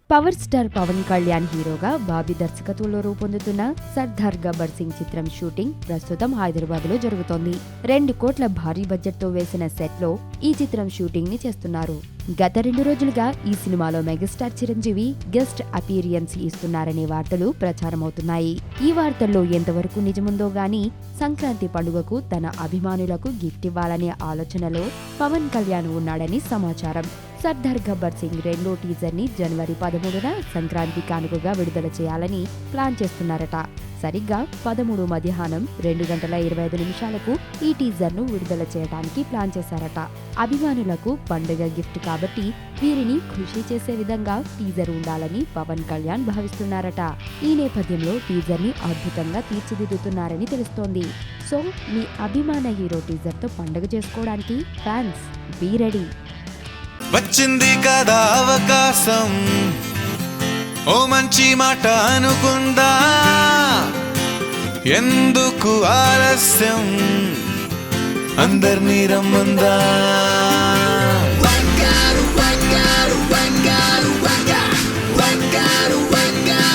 Power star Pawan Kalyan హీరోగా బాబీ దర్శకత్వంలో రూపొందుతున్న సర్దార్ గబ్బర్ సింగ్ చిత్రం షూటింగ్ ప్రస్తుతం హైదరాబాద్ లో జరుగుతోంది. 2 కోట్ల భారీ బడ్జెట్ తో వేసిన సెట్ లో ఈ చిత్రం షూటింగ్ ని చేస్తున్నారు. గత 2 రోజులుగా ఈ సినిమాలో మెగాస్టార్ చిరంజీవి గెస్ట్ అపీరియన్స్ ఇస్తున్నారనే వార్తలు ప్రచారమవుతున్నాయి. ఈ వార్తల్లో ఎంతవరకు నిజముందో గానీ సంక్రాంతి పండుగకు తన అభిమానులకు గిఫ్ట్ ఇవ్వాలనే ఆలోచనలో పవన్ కళ్యాణ్ ఉన్నాడని సమాచారం. సర్దార్ గబ్బర్ సింగ్ 2వ టీజర్ ని జనవరి 13న సంక్రాంతి కానుకగా విడుదల చేయాలని ప్లాన్ చేస్తున్నారట. సరిగ్గా 13 మధ్యాహ్నం 2:25 ఈ టీజర్ ను విడుదల చేయడానికి ప్లాన్ చేశారట. అభిమానులకు పండుగ గిఫ్ట్ కాబట్టి వీరిని ఖుషి చేసే విధంగా టీజర్ ఉండాలని పవన్ కళ్యాణ్ భావిస్తున్నారట. ఈ నేపథ్యంలో టీజర్ ని అద్భుతంగా తీర్చిదిద్దుతున్నారని తెలుస్తోంది. సో మీ అభిమాన హీరో టీజర్ తో పండుగ చేసుకోవడానికి ఫ్యాన్స్ బీ రెడీ. వచ్చింది కదా అవకాశం, ఓ మంచి మాట అనుకుందా, ఎందుకు ఆలస్యం, అందర్నీ రమ్మందా.